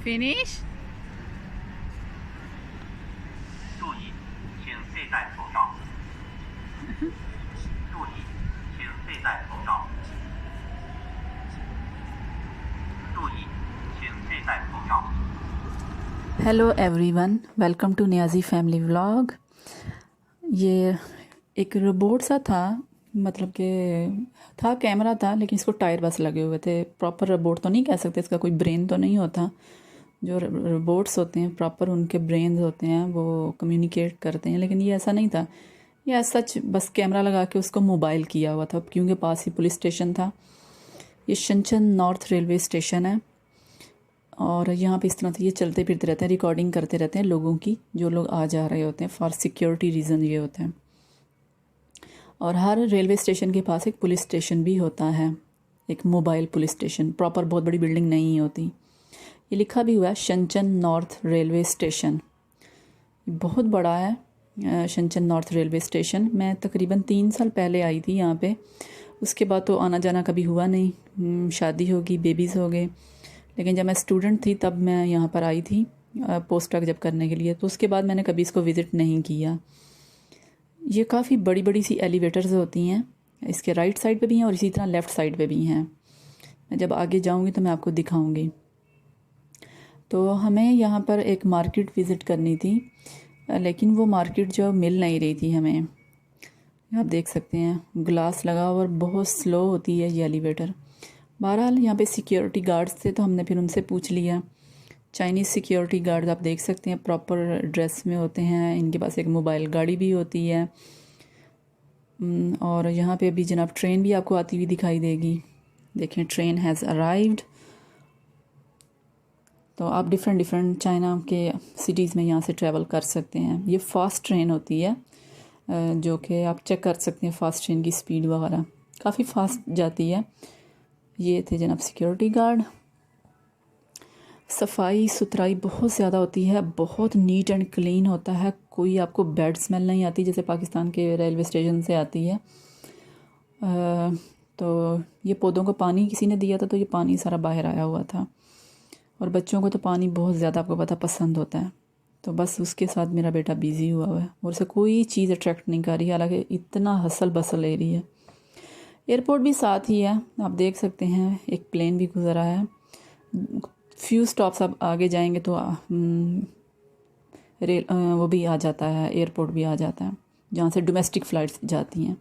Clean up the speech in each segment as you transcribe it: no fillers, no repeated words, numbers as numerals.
Finish? 注意，请佩戴口罩。注意，请佩戴口罩。注意，请佩戴口罩。हेलो everyone, welcome to Niazi family vlog. ये एक रोबोट सा था, मतलब कि था कैमरा था, लेकिन इसको टायर बस लगे हुए थे। प्रॉपर रोबोट तो नहीं कह सकते, इसका कोई ब्रेन तो नहीं होता। जो रोबोट्स होते हैं प्रॉपर उनके ब्रेन होते हैं, वो कम्युनिकेट करते हैं, लेकिन ये ऐसा नहीं था। ये ऐसा सच बस कैमरा लगा के उसको मोबाइल किया हुआ था, क्योंकि पास ही पुलिस स्टेशन था। ये शनचन नॉर्थ रेलवे स्टेशन है और यहाँ पे इस तरह से ये चलते फिरते रहते हैं, रिकॉर्डिंग करते रहते हैं लोगों की, जो लोग आ जा रहे होते हैं। फॉर सिक्योरिटी रीज़न ये होता है। और हर रेलवे स्टेशन के पास एक पुलिस स्टेशन भी होता है, एक मोबाइल पुलिस स्टेशन। प्रॉपर बहुत बड़ी बिल्डिंग नहीं होती। ये लिखा भी हुआ है शनचन नॉर्थ रेलवे स्टेशन। बहुत बड़ा है शनचन नॉर्थ रेलवे स्टेशन। मैं तकरीबन 3 साल पहले आई थी यहाँ पे। उसके बाद तो आना जाना कभी हुआ नहीं। शादी होगी, बेबीज़ हो गए। लेकिन जब मैं स्टूडेंट थी तब मैं यहाँ पर आई थी पोस्ट डॉक जब करने के लिए, तो उसके बाद मैंने कभी इसको विज़िट नहीं किया। ये काफ़ी बड़ी बड़ी सी एलिवेटर्स होती हैं, इसके राइट साइड पे भी हैं और इसी तरह लेफ़्ट साइड पे भी हैं। मैं जब आगे जाऊँगी तो मैं आपको दिखाऊँगी। तो हमें यहाँ पर एक मार्केट विज़िट करनी थी, लेकिन वो मार्केट जो मिल नहीं रही थी हमें। आप देख सकते हैं ग्लास लगा और बहुत स्लो होती है ये एलिवेटर। बहरहाल यहाँ पे सिक्योरिटी गार्ड्स थे, तो हमने फिर उनसे पूछ लिया। चाइनीज़ सिक्योरिटी गार्ड्स आप देख सकते हैं, प्रॉपर ड्रेस में होते हैं। इनके पास एक मोबाइल गाड़ी भी होती है। और यहाँ पे अभी जनाब ट्रेन भी आपको आती हुई दिखाई देगी। देखें, ट्रेन हैज़ अराइव्ड। तो आप डिफरेंट डिफरेंट चाइना के सिटीज़ में यहाँ से ट्रैवल कर सकते हैं। ये फ़ास्ट ट्रेन होती है, जो कि आप चेक कर सकते हैं फ़ास्ट ट्रेन की स्पीड वगैरह, काफ़ी फास्ट जाती है। ये थे जनाब सिक्योरिटी गार्ड। सफाई सुथराई बहुत ज़्यादा होती है, बहुत नीट एंड क्लीन होता है। कोई आपको बैड स्मेल नहीं आती जैसे पाकिस्तान के रेलवे स्टेशन से आती है। तो ये पौधों को पानी किसी ने दिया था, तो ये पानी सारा बाहर आया हुआ था। और बच्चों को तो पानी बहुत ज़्यादा, आपको पता, पसंद होता है। तो बस उसके साथ मेरा बेटा बिज़ी हुआ है और उसे कोई चीज़ अट्रैक्ट नहीं कर रही, हालांकि इतना हसल बसल एरिया है। एयरपोर्ट भी साथ ही है, आप देख सकते हैं। एक प्लेन भी गुजरा है। फ्यू स्टॉप्स आप आगे जाएंगे तो वो भी आ जाता है, एयरपोर्ट भी आ जाता है, जहाँ से डोमेस्टिक फ़्लाइट्स जाती हैं।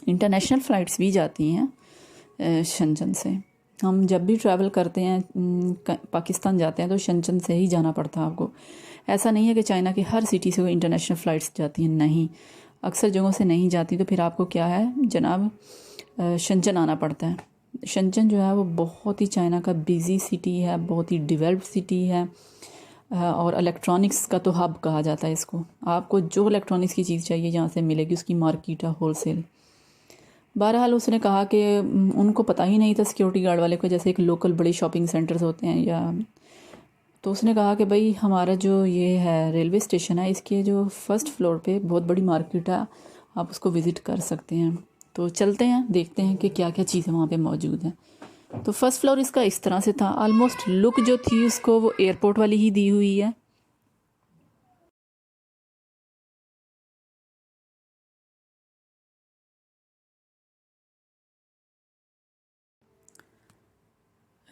इंटरनेशनल फ़्लाइट्स भी जाती हैं शनचन से। हम जब भी ट्रैवल करते हैं पाकिस्तान जाते हैं तो शनचन से ही जाना पड़ता है आपको। ऐसा नहीं है कि चाइना की हर सिटी से इंटरनेशनल फ़्लाइट्स जाती हैं, नहीं। अक्सर जगहों से नहीं जाती, तो फिर आपको क्या है जनाब, शनचन आना पड़ता है। शनचन जो है वो बहुत ही चाइना का बिज़ी सिटी है, बहुत ही डेवलप्ड सिटी है। और इलेक्ट्रॉनिक्स का तो हब कहा जाता है इसको। आपको जो इलेक्ट्रॉनिक्स की चीज़ चाहिए यहाँ से मिलेगी, उसकी मार्केट है होलसेल। बहरहाल उसने कहा कि उनको पता ही नहीं था सिक्योरिटी गार्ड वाले को, जैसे एक लोकल बड़े शॉपिंग सेंटर्स होते हैं या, तो उसने कहा कि भाई हमारा जो ये है रेलवे स्टेशन है, इसके जो फर्स्ट फ्लोर पे बहुत बड़ी मार्केट है, आप उसको विज़िट कर सकते हैं। तो चलते हैं, देखते हैं कि क्या क्या चीज़ें वहाँ पे मौजूद हैं। तो फर्स्ट फ्लोर इसका इस तरह से था। ऑलमोस्ट लुक जो थी उसको वो एयरपोर्ट वाली ही दी हुई है।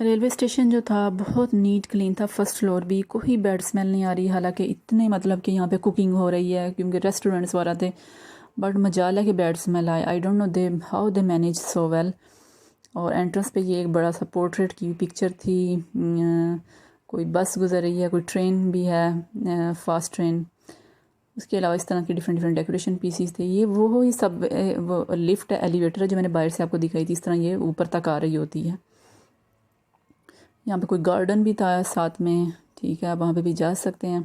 रेलवे स्टेशन जो था बहुत नीट क्लीन था। फर्स्ट फ्लोर भी कोई बैड स्मेल नहीं आ रही, हालांकि इतने मतलब कि यहाँ पे कुकिंग हो रही है, क्योंकि रेस्टोरेंट्स वगैरह थे। बट मजाल है कि बैड स्मेल आए। I don't know they how they manage so well. और एंट्रेंस पे ये एक बड़ा सा पोर्ट्रेट की पिक्चर थी। कोई बस गुजर रही है, कोई ट्रेन भी है, फास्ट ट्रेन। उसके अलावा इस तरह की डिफरेंट डिफरेंट डेकोरेशन पीसीस थे। ये वो ही सब वो लिफ्ट है, एलिवेटर है, जो मैंने बाहर से आपको दिखाई थी। इस तरह ये ऊपर तक आ रही होती है। यहाँ पे कोई गार्डन भी था साथ में, ठीक है, आप वहाँ पे भी जा सकते हैं।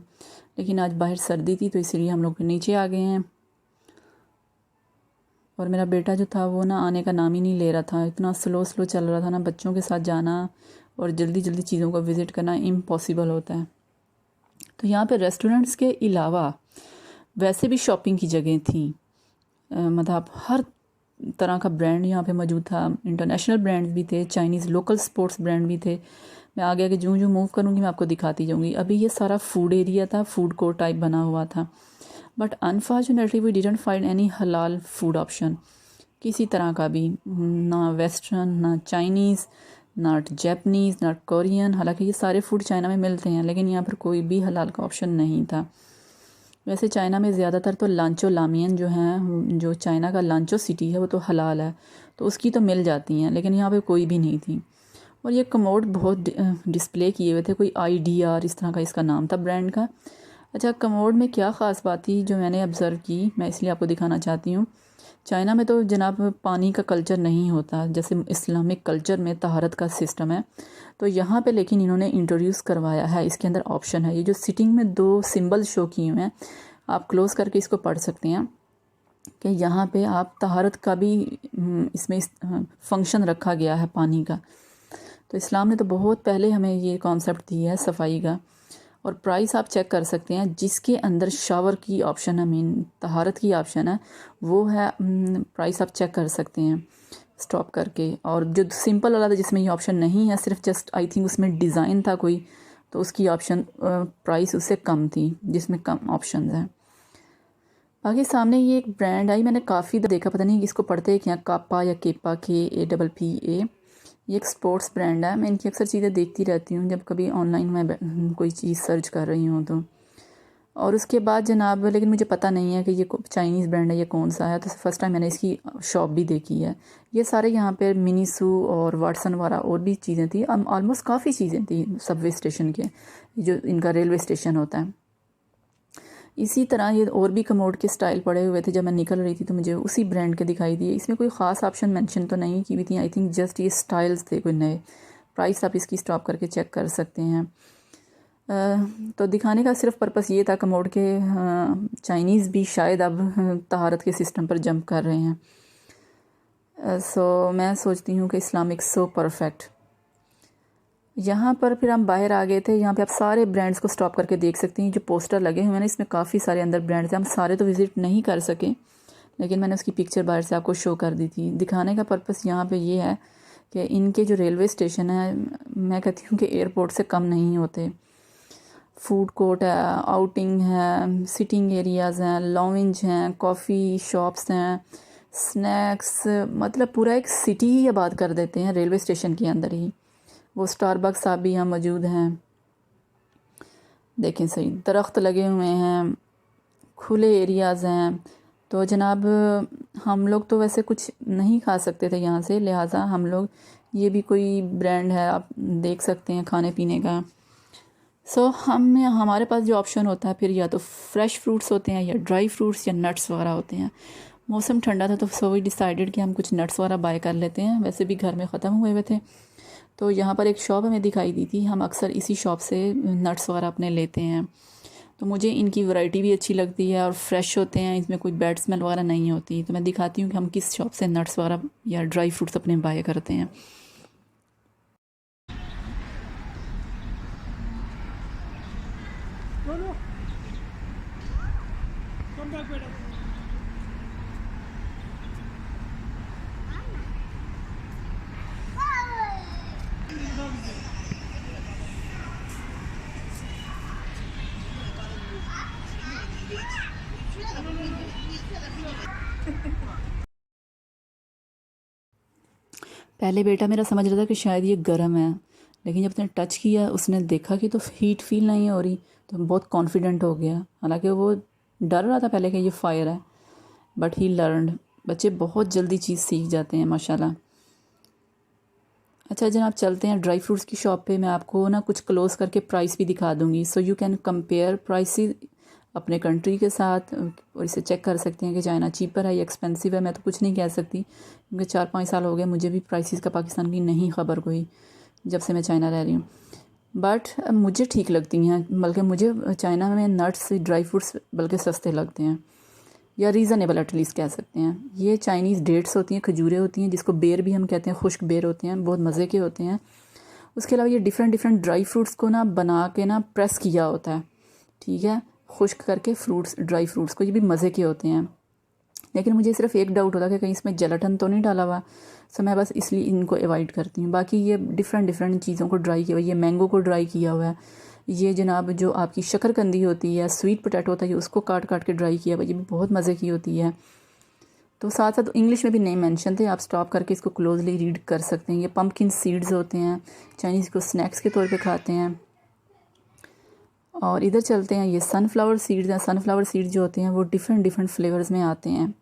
लेकिन आज बाहर सर्दी थी तो इसलिए हम लोग नीचे आ गए हैं। और मेरा बेटा जो था वो ना आने का नाम ही नहीं ले रहा था, इतना स्लो स्लो चल रहा था ना। बच्चों के साथ जाना और जल्दी जल्दी चीज़ों को विज़िट करना इम्पॉसिबल होता है। तो यहाँ पे रेस्टोरेंट्स के अलावा वैसे भी शॉपिंग की जगह थी। मतलब हर तरह का ब्रांड यहाँ पे मौजूद था। इंटरनेशनल ब्रांड्स भी थे, चाइनीज़ लोकल स्पोर्ट्स ब्रांड भी थे। मैं आगे आगे जूँ जूँ मूव करूँगी मैं आपको दिखाती जाऊँगी। अभी ये सारा फूड एरिया था, फूड कोर्ट टाइप बना हुआ था, but unfortunately we didn't find any हलाल फूड ऑप्शन किसी तरह का भी, ना वेस्टर्न, ना Chinese, not Japanese, not Korean. हालांकि ये सारे फूड चाइना में मिलते हैं, लेकिन यहाँ पर कोई भी हलाल का ऑप्शन नहीं था। वैसे चाइना में ज़्यादातर तो लांचो लामियन जो हैं, जो चाइना का लांचो सिटी है, वो तो हलाल है, तो उसकी तो मिल जाती हैं, लेकिन यहाँ पे कोई भी नहीं थी। और ये कमोड बहुत डिस्प्ले किए हुए थे, कोई IDR इस तरह का इसका नाम था ब्रांड का। अच्छा, कमोड में क्या ख़ास बात थी जो मैंने ऑब्ज़र्व की, मैं इसलिए आपको दिखाना चाहती हूँ। चाइना में तो जनाब पानी का कल्चर नहीं होता, जैसे इस्लामिक कल्चर में तहारत का सिस्टम है, तो यहाँ पे लेकिन इन्होंने इंट्रोड्यूस करवाया है। इसके अंदर ऑप्शन है, ये जो सिटिंग में 2 सिंबल शो किए हुए हैं, आप क्लोज़ करके इसको पढ़ सकते हैं कि यहाँ पे आप तहारत का भी इसमें फंक्शन रखा गया है पानी का। तो इस्लाम ने तो बहुत पहले हमें ये कॉन्सेप्ट दिया है सफाई का। और प्राइस आप चेक कर सकते हैं, जिसके अंदर शावर की ऑप्शन है, मीन तहारत की ऑप्शन है, वो है, प्राइस आप चेक कर सकते हैं स्टॉप करके। और जो सिंपल वाला था जिसमें ये ऑप्शन नहीं है, सिर्फ जस्ट आई थिंक उसमें डिज़ाइन था कोई, तो उसकी ऑप्शन प्राइस उससे कम थी, जिसमें कम ऑप्शन हैं। बाकी सामने ये एक ब्रांड आई, मैंने काफ़ी देखा, पता नहीं इसको पढ़ते हैं क्या, कापा या केपा, KAPPA। ये एक स्पोर्ट्स ब्रांड है। मैं इनकी अक्सर चीज़ें देखती रहती हूँ जब कभी ऑनलाइन मैं कोई चीज़ सर्च कर रही हूँ तो। और उसके बाद जनाब, लेकिन मुझे पता नहीं है कि ये चाइनीज़ ब्रांड है, ये कौन सा है, तो फर्स्ट टाइम मैंने इसकी शॉप भी देखी है। ये सारे यहाँ पे मिनीसू और वाटसन वाला और भी चीज़ें थी, ऑलमोस्ट काफ़ी चीज़ें थी सबवे स्टेशन के, जो इनका रेलवे स्टेशन होता है। इसी तरह ये और भी कमोड के स्टाइल पड़े हुए थे, जब मैं निकल रही थी तो मुझे उसी ब्रांड के दिखाई दिए। इसमें कोई ख़ास ऑप्शन मेंशन तो नहीं की हुई थी, आई थिंक जस्ट ये स्टाइल्स थे कोई नए। प्राइस आप इसकी स्टॉप करके चेक कर सकते हैं। तो दिखाने का सिर्फ पर्पस ये था कमोड के, चाइनीज़ भी शायद अब तहारत के सिस्टम पर जंप कर रहे हैं। सो मैं सोचती हूँ कि इस्लामिक सो परफेक्ट। यहाँ पर फिर हम बाहर आ गए थे, यहाँ पे आप सारे ब्रांड्स को स्टॉप करके देख सकती हैं। जो पोस्टर लगे हुए हैं ना, इसमें काफ़ी सारे अंदर ब्रांड्स हैं, हम सारे तो विज़िट नहीं कर सके, लेकिन मैंने उसकी पिक्चर बाहर से आपको शो कर दी थी। दिखाने का पर्पस यहाँ पे ये है कि इनके जो रेलवे स्टेशन है, मैं कहती हूँ कि एयरपोर्ट से कम नहीं होते। फूड कोर्ट है, आउटिंग है, सिटिंग एरियाज़ हैं, लॉन्ज हैं, कॉफ़ी शॉप्स हैं, स्नैक्स, मतलब पूरा एक सिटी ही आबाद कर देते हैं रेलवे स्टेशन के अंदर ही। वो स्टारबक्स आप भी यहाँ मौजूद हैं, देखें सही, दरख्त लगे हुए हैं, खुले एरियाज़ हैं। तो जनाब हम लोग तो वैसे कुछ नहीं खा सकते थे यहाँ से, लिहाजा हम लोग, ये भी कोई ब्रांड है आप देख सकते हैं खाने पीने का। हमारे पास जो ऑप्शन होता है फिर, या तो फ्रेश फ्रूट्स होते हैं, या ड्राई फ्रूट्स, या नट्स वगैरह होते हैं। मौसम ठंडा था तो सो वी डिसाइडेड कि हम कुछ नट्स वगैरह बाय कर लेते हैं, वैसे भी घर में ख़त्म हुए हुए थे। तो यहाँ पर एक शॉप हमें दिखाई दी थी, हम अक्सर इसी शॉप से नट्स वगैरह अपने लेते हैं। तो मुझे इनकी वैरायटी भी अच्छी लगती है और फ्रेश होते हैं, इसमें कोई बैड स्मेल वगैरह नहीं होती। तो मैं दिखाती हूँ कि हम किस शॉप से नट्स वगैरह या ड्राई फ्रूट्स अपने बाय करते हैं। पहले बेटा मेरा समझ रहा था कि शायद ये गर्म है, लेकिन जब उसने टच किया, उसने देखा कि तो हीट फील नहीं हो रही, तो बहुत कॉन्फिडेंट हो गया। हालांकि वो डर रहा था पहले कि ये फायर है, बट ही लर्नड। बच्चे बहुत जल्दी चीज़ सीख जाते हैं माशाल्लाह। अच्छा जनाब, चलते हैं ड्राई फ्रूट्स की शॉप पे। मैं आपको ना कुछ क्लोज करके प्राइस भी दिखा दूँगी, so you can compare prices अपने कंट्री के साथ, और इसे चेक कर सकते हैं कि चाइना चीपर है या एक्सपेंसिव है। मैं तो कुछ नहीं कह सकती, क्योंकि 4-5 साल हो गए मुझे भी प्राइसेस का पाकिस्तान की नहीं ख़बर कोई, जब से मैं चाइना रह रही हूँ। बट मुझे ठीक लगती हैं, बल्कि मुझे चाइना में नट्स, ड्राई फ्रूट्स बल्कि सस्ते लगते हैं, या रीज़नेबल एटलीस्ट कह सकते हैं। ये चाइनीज़ डेट्स होती हैं, खजूरें होती हैं, जिसको बेर भी हम कहते हैं, खुश्क बेर होते हैं, बहुत मज़े के होते हैं। उसके अलावा ये डिफरेंट ड्राई फ्रूट्स को ना बना के ना प्रेस किया होता है, ठीक है, खुश्क करके फ्रूट्स, ड्राई फ्रूट्स को, ये भी मज़े के होते हैं। लेकिन मुझे सिर्फ एक डाउट होता है कि कहीं इसमें जेलाटिन तो नहीं डाला हुआ, सो मैं बस इसलिए इनको अवॉइड करती हूँ। बाकी ये डिफरेंट चीज़ों को ड्राई किया हुआ है, ये मैंगो को ड्राई किया हुआ है, ये जनाब जो आपकी शकरकंदी होती है, स्वीट पोटैटो होता है, उसको काट काट के ड्राई किया हुआ है, ये भी बहुत मज़े की होती है। तो साथ साथ इंग्लिश में भी नहीं मेंशन थे, आप स्टॉप करके इसको क्लोजली रीड कर सकते हैं। ये पम्पकिन सीड्स होते हैं, चाइनीज़ को स्नैक्स के तौर पे खाते हैं। और इधर चलते हैं, ये सनफ्लावर सीड्स हैं। सनफ्लावर सीड्स जो होते हैं वो डिफरेंट फ्लेवर्स में आते हैं।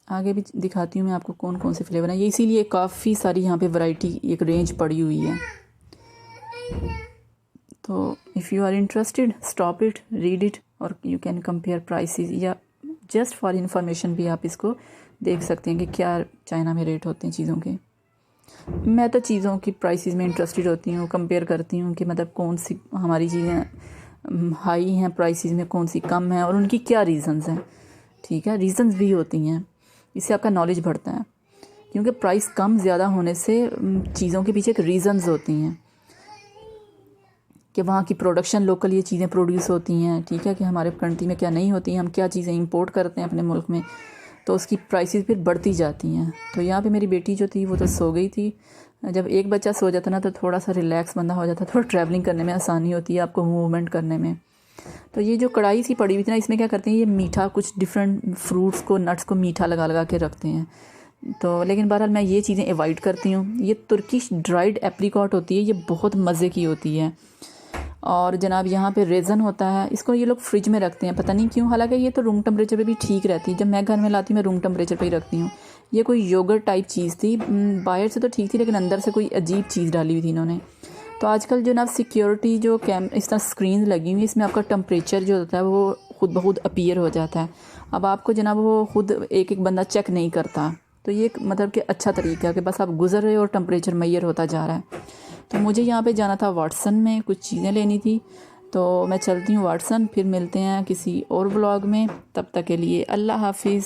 आगे भी दिखाती हूँ मैं आपको कौन कौन से फ्लेवर हैं ये, इसीलिए काफ़ी सारी यहाँ पे वैरायटी, एक रेंज पड़ी हुई है। तो if you are interested, stop it, read it, और यू कैन कंपेयर प्राइसेस, या जस्ट फॉर इंफॉर्मेशन भी आप इसको देख सकते हैं कि क्या चाइना में रेट होते हैं चीज़ों के। मैं तो चीज़ों की प्राइसेस में इंटरेस्टेड होती हूँ, कंपेयर करती हूँ कि मतलब कौन सी हमारी चीज़ें हाई हैं प्राइसेस में, कौन सी कम हैं, और उनकी क्या रीज़न्स हैं। ठीक है, रीज़न्स भी होती हैं, इससे आपका नॉलेज बढ़ता है, क्योंकि प्राइस कम ज़्यादा होने से चीज़ों के पीछे एक रीज़न्स होती हैं कि वहाँ की प्रोडक्शन, लोकल ये चीज़ें प्रोड्यूस होती हैं। ठीक है, कि हमारे कंट्री में क्या नहीं होती हैं, हम क्या चीज़ें इंपोर्ट करते हैं अपने मुल्क में, तो उसकी प्राइसेस फिर बढ़ती जाती हैं। तो यहाँ पे मेरी बेटी जो थी वो तो सो गई थी। जब एक बच्चा सो जाता ना तो थोड़ा सा रिलैक्स बंदा हो जाता, थोड़ा ट्रैवलिंग करने में आसानी होती है, आपको मूवमेंट करने में। तो ये जो कढ़ाई सी पड़ी हुई थी ना, इसमें क्या करते हैं, ये मीठा कुछ डिफरेंट फ्रूट्स को, नट्स को मीठा लगा लगा के रखते हैं। तो लेकिन बहरहाल मैं ये चीज़ें अवॉइड करती हूँ। ये तुर्किश ड्राइड एप्रीकॉट होती है, ये बहुत मज़े की होती है। और जनाब यहाँ पे रेज़न होता है, इसको ये लोग फ्रिज में रखते हैं, पता नहीं क्यों, हालांकि ये तो रूम टेम्परेचर पे भी ठीक रहती है। जब मैं घर में लाती हूँ मैं रूम टेम्परेचर पे ही रखती हूँ। ये कोई योगर्ट टाइप चीज़ थी, बाहर से तो ठीक थी लेकिन अंदर से कोई अजीब चीज़ डाली हुई थी इन्होंने। तो आजकल जनाब सिक्योरिटी जो इस तरह स्क्रीन लगी हुई, इसमें आपका टेम्परेचर जो होता है वो खुद ब खुद अपीयर हो जाता है। अब आपको जनाब वो खुद एक एक बंदा चेक नहीं करता। तो ये मतलब कि अच्छा तरीका है कि बस आप गुजर रहे हो और टेम्परेचर मैयर होता जा रहा है। तो मुझे यहाँ पे जाना था वाटसन में, कुछ चीज़ें लेनी थी, तो मैं चलती हूँ वाटसन। फिर मिलते हैं किसी और व्लॉग में, तब तक के लिए अल्लाह हाफिज़।